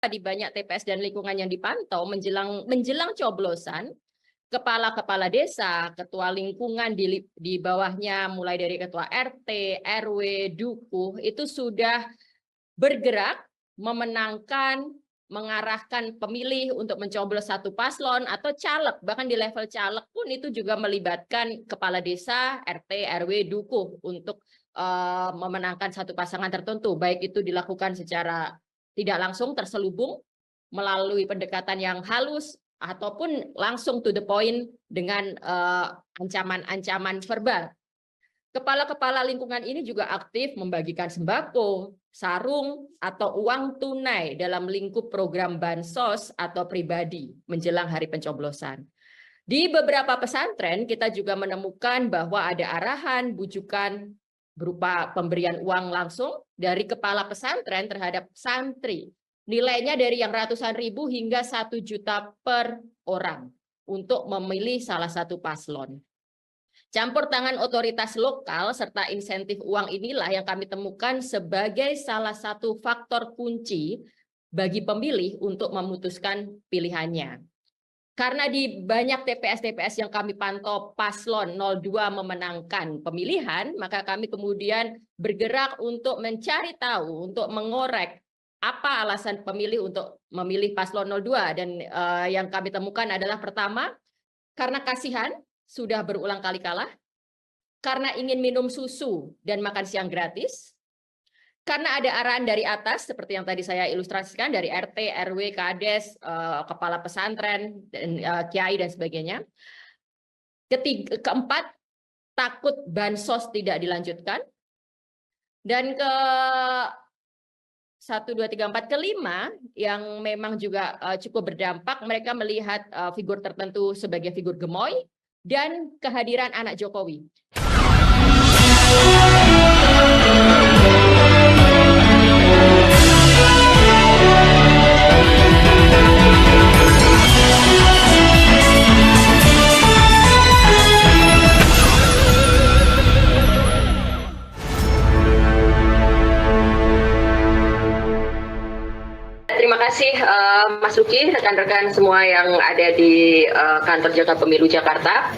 di banyak TPS dan lingkungan yang dipantau menjelang coblosan, kepala-kepala desa, ketua lingkungan di bawahnya mulai dari ketua RT, RW, dukuh itu sudah bergerak memenangkan, mengarahkan pemilih untuk mencoblos satu paslon atau caleg, bahkan di level caleg pun itu juga melibatkan kepala desa, RT, RW, dukuh untuk memenangkan satu pasangan tertentu, baik itu dilakukan secara tidak langsung terselubung melalui pendekatan yang halus ataupun langsung to the point dengan ancaman-ancaman verbal. Kepala-kepala lingkungan ini juga aktif membagikan sembako, sarung, atau uang tunai dalam lingkup program bansos atau pribadi menjelang hari pencoblosan. Di beberapa pesantren kita juga menemukan bahwa ada arahan, bujukan berupa pemberian uang langsung dari kepala pesantren terhadap santri. Nilainya dari yang ratusan ribu hingga 1 juta per orang untuk memilih salah satu paslon. Campur tangan otoritas lokal serta insentif uang inilah yang kami temukan sebagai salah satu faktor kunci bagi pemilih untuk memutuskan pilihannya. Karena di banyak TPS-TPS yang kami pantau paslon 02 memenangkan pemilihan, maka kami kemudian bergerak untuk mencari tahu, untuk mengorek apa alasan pemilih untuk memilih paslon 02. Dan yang kami temukan adalah pertama, karena kasihan, sudah berulang kali kalah, karena ingin minum susu dan makan siang gratis, karena ada arahan dari atas seperti yang tadi saya ilustrasikan dari RT, RW, Kades, kepala pesantren, dan kiai dan sebagainya. Keempat, takut bansos tidak dilanjutkan. Dan ke 1, 2, 3, 4, kelima yang memang juga cukup berdampak, mereka melihat figur tertentu sebagai figur gemoy dan kehadiran anak Jokowi. Terima kasih Mas Luki, rekan-rekan semua yang ada di kantor Jaga Pemilu Jakarta.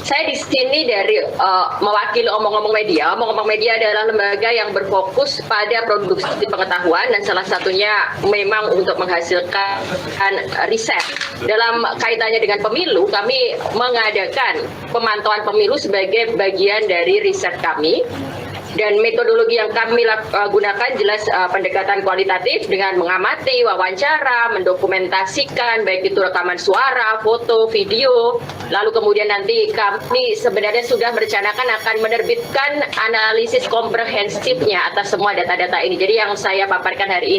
Saya di sini dari mewakili Omong-Omong Media. Omong-Omong Media adalah lembaga yang berfokus pada produksi pengetahuan dan salah satunya memang untuk menghasilkan riset. Dalam kaitannya dengan pemilu, kami mengadakan pemantauan pemilu sebagai bagian dari riset kami. Dan metodologi yang kami gunakan jelas pendekatan kualitatif dengan mengamati, wawancara, mendokumentasikan, baik itu rekaman suara, foto, video. Lalu kemudian nanti kami sebenarnya sudah merencanakan akan menerbitkan analisis komprehensifnya atas semua data-data ini. Jadi yang saya paparkan hari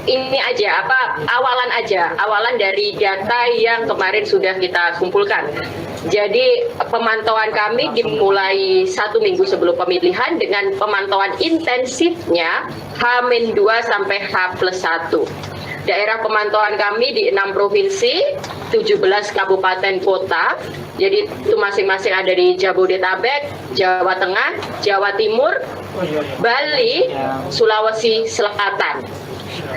ini aja, awalan dari data yang kemarin sudah kita kumpulkan. Jadi pemantauan kami dimulai 1 minggu sebelum pemilihan dengan pemantauan intensifnya H-2 sampai H+1. Daerah pemantauan kami di 6 provinsi, 17 kabupaten kota. Jadi itu masing-masing ada di Jabodetabek, Jawa Tengah, Jawa Timur, Bali, Sulawesi Selatan.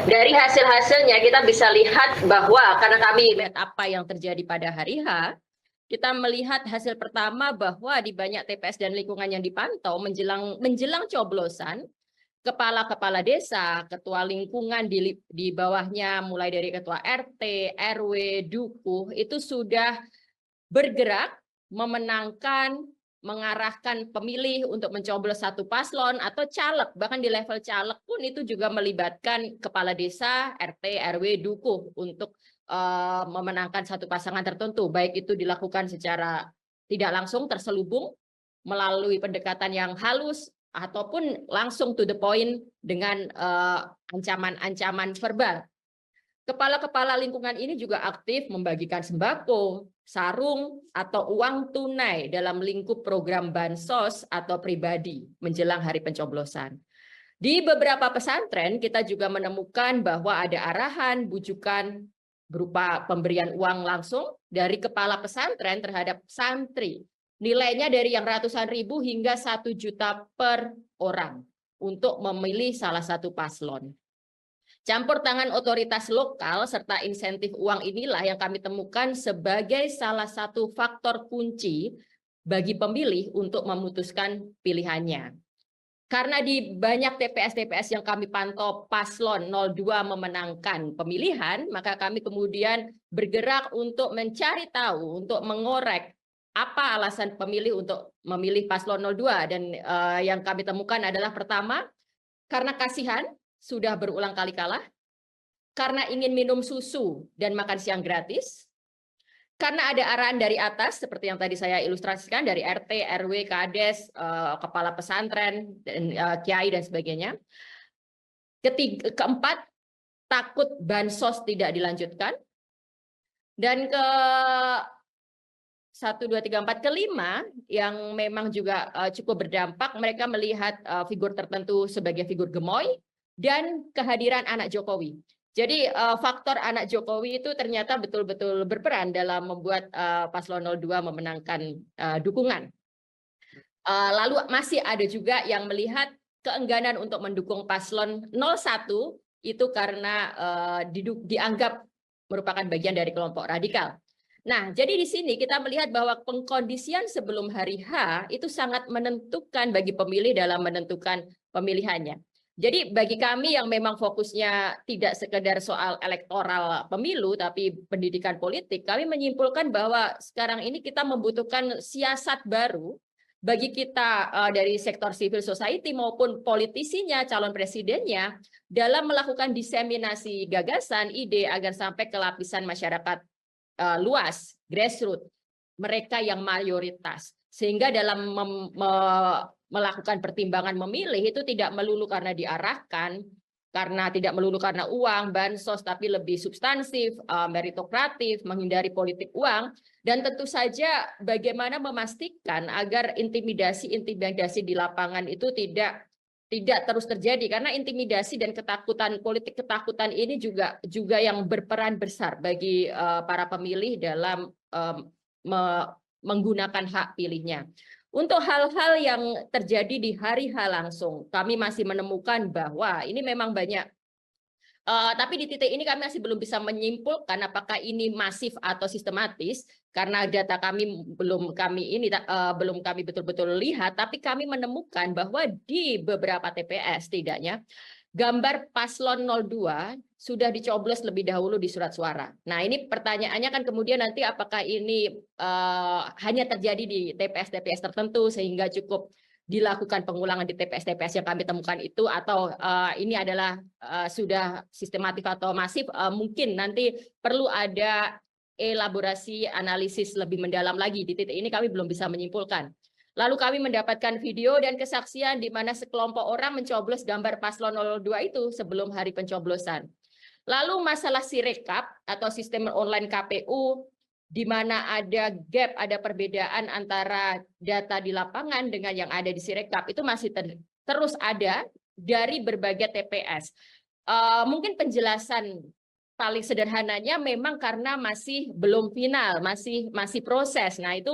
Dari hasil-hasilnya kita bisa lihat bahwa karena kami lihat apa yang terjadi pada hari H, kita melihat hasil pertama bahwa di banyak TPS dan lingkungan yang dipantau menjelang coblosan, kepala-kepala desa, ketua lingkungan di bawahnya mulai dari ketua RT, RW, dukuh itu sudah bergerak memenangkan, mengarahkan pemilih untuk mencoblos satu paslon atau caleg, bahkan di level caleg pun itu juga melibatkan kepala desa, RT, RW, dukuh untuk memenangkan satu pasangan tertentu, baik itu dilakukan secara tidak langsung terselubung melalui pendekatan yang halus ataupun langsung to the point dengan ancaman-ancaman verbal. Kepala-kepala lingkungan ini juga aktif membagikan sembako, sarung, atau uang tunai dalam lingkup program bansos atau pribadi menjelang hari pencoblosan. Di beberapa pesantren kita juga menemukan bahwa ada arahan, bujukan berupa pemberian uang langsung dari kepala pesantren terhadap santri. Nilainya dari yang ratusan ribu hingga 1 juta per orang untuk memilih salah satu paslon. Campur tangan otoritas lokal serta insentif uang inilah yang kami temukan sebagai salah satu faktor kunci bagi pemilih untuk memutuskan pilihannya. Karena di banyak TPS-TPS yang kami pantau paslon 02 memenangkan pemilihan, maka kami kemudian bergerak untuk mencari tahu, untuk mengorek apa alasan pemilih untuk memilih paslon 02. Dan yang kami temukan adalah pertama, karena kasihan, sudah berulang kali kalah, karena ingin minum susu dan makan siang gratis, karena ada arahan dari atas seperti yang tadi saya ilustrasikan dari RT, RW, Kades, kepala pesantren, dan kiai dan sebagainya. Keempat, takut bansos tidak dilanjutkan. Dan ke 1, 2, 3, 4, kelima yang memang juga cukup berdampak, mereka melihat figur tertentu sebagai figur gemoy dan kehadiran anak Jokowi. Jadi faktor anak Jokowi itu ternyata betul-betul berperan dalam membuat paslon 02 memenangkan dukungan. Lalu masih ada juga yang melihat keengganan untuk mendukung paslon 01 itu karena dianggap merupakan bagian dari kelompok radikal. Nah, jadi di sini kita melihat bahwa pengkondisian sebelum hari H itu sangat menentukan bagi pemilih dalam menentukan pemilihannya. Jadi bagi kami yang memang fokusnya tidak sekedar soal elektoral pemilu, tapi pendidikan politik, kami menyimpulkan bahwa sekarang ini kita membutuhkan siasat baru bagi kita dari sektor civil society maupun politisinya, calon presidennya, dalam melakukan diseminasi gagasan, ide agar sampai ke lapisan masyarakat luas, grassroots, mereka yang mayoritas. Sehingga dalam melakukan pertimbangan memilih itu tidak melulu karena diarahkan, karena tidak melulu karena uang, bansos, tapi lebih substansif, meritokratif, menghindari politik uang, dan tentu saja bagaimana memastikan agar intimidasi di lapangan itu tidak terus terjadi, karena intimidasi dan ketakutan politik, ketakutan ini juga yang berperan besar bagi para pemilih dalam menggunakan hak pilihnya. Untuk hal-hal yang terjadi di hari H langsung, kami masih menemukan bahwa ini memang banyak. Tapi di titik ini kami masih belum bisa menyimpulkan apakah ini masif atau sistematis, karena data kami belum kami betul-betul lihat, tapi kami menemukan bahwa di beberapa TPS setidaknya gambar paslon 02 sudah dicoblos lebih dahulu di surat suara. Nah, ini pertanyaannya kan kemudian nanti apakah ini hanya terjadi di TPS-TPS tertentu sehingga cukup dilakukan pengulangan di TPS-TPS yang kami temukan itu, atau ini adalah sudah sistematif atau masif. Mungkin nanti perlu ada elaborasi analisis lebih mendalam lagi. Di titik ini kami belum bisa menyimpulkan. Lalu kami mendapatkan video dan kesaksian di mana sekelompok orang mencoblos gambar paslon 02 itu sebelum hari pencoblosan. Lalu masalah Sirekap atau sistem online KPU, di mana ada gap, ada perbedaan antara data di lapangan dengan yang ada di Sirekap, itu masih terus ada dari berbagai TPS. Mungkin penjelasan paling sederhananya memang karena masih belum final, masih proses. Nah, itu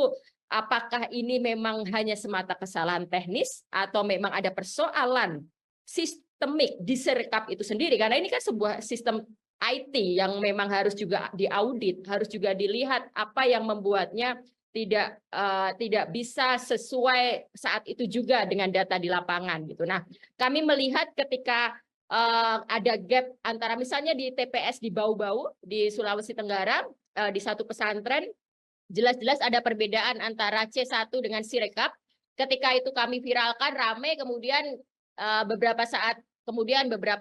apakah ini memang hanya semata kesalahan teknis atau memang ada persoalan sistemik di Sirekap itu sendiri? Karena ini kan sebuah sistem IT yang memang harus juga diaudit, harus juga dilihat apa yang membuatnya tidak bisa sesuai saat itu juga dengan data di lapangan gitu. Nah, kami melihat ketika ada gap antara misalnya di TPS di Bau-Bau di Sulawesi Tenggara, di satu pesantren jelas-jelas ada perbedaan antara C1 dengan Sirekap. Ketika itu kami viralkan rame, kemudian beberapa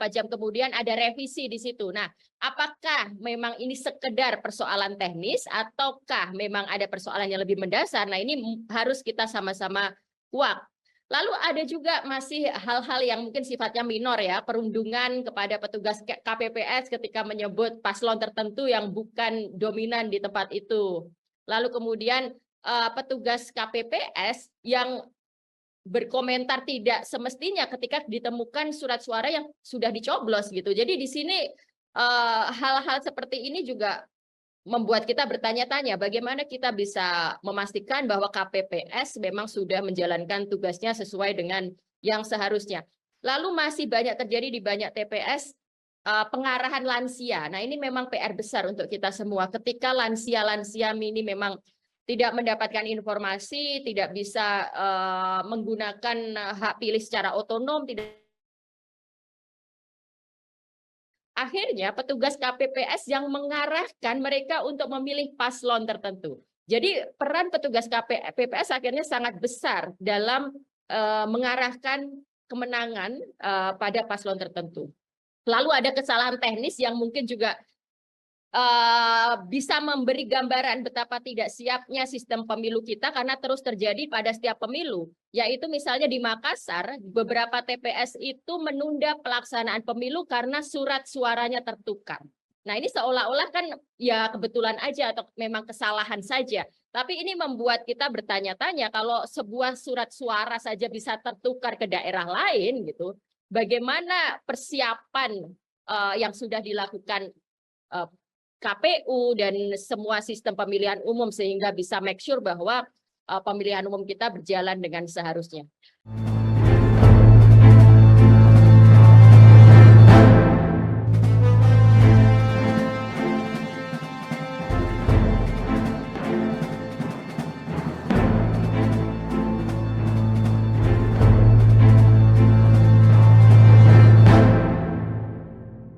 jam kemudian ada revisi di situ. Nah, apakah memang ini sekedar persoalan teknis ataukah memang ada persoalan yang lebih mendasar? Nah, ini harus kita sama-sama kuak. Lalu ada juga masih hal-hal yang mungkin sifatnya minor ya, perundungan kepada petugas KPPS ketika menyebut paslon tertentu yang bukan dominan di tempat itu. Lalu kemudian petugas KPPS yang berkomentar tidak semestinya ketika ditemukan surat suara yang sudah dicoblos gitu. Jadi di sini hal-hal seperti ini juga membuat kita bertanya-tanya bagaimana kita bisa memastikan bahwa KPPS memang sudah menjalankan tugasnya sesuai dengan yang seharusnya. Lalu masih banyak terjadi di banyak TPS pengarahan lansia. Nah, ini memang PR besar untuk kita semua. Ketika lansia-lansia ini memang tidak mendapatkan informasi, tidak bisa menggunakan hak pilih secara otonom, akhirnya petugas KPPS yang mengarahkan mereka untuk memilih paslon tertentu. Jadi peran petugas KPPS akhirnya sangat besar dalam mengarahkan kemenangan pada paslon tertentu. Lalu ada kesalahan teknis yang mungkin juga bisa memberi gambaran betapa tidak siapnya sistem pemilu kita karena terus terjadi pada setiap pemilu. Yaitu misalnya di Makassar, beberapa TPS itu menunda pelaksanaan pemilu karena surat suaranya tertukar. Nah, ini seolah-olah kan ya kebetulan aja atau memang kesalahan saja. Tapi ini membuat kita bertanya-tanya kalau sebuah surat suara saja bisa tertukar ke daerah lain gitu, bagaimana persiapan yang sudah dilakukan KPU dan semua sistem pemilihan umum sehingga bisa make sure bahwa pemilihan umum kita berjalan dengan seharusnya.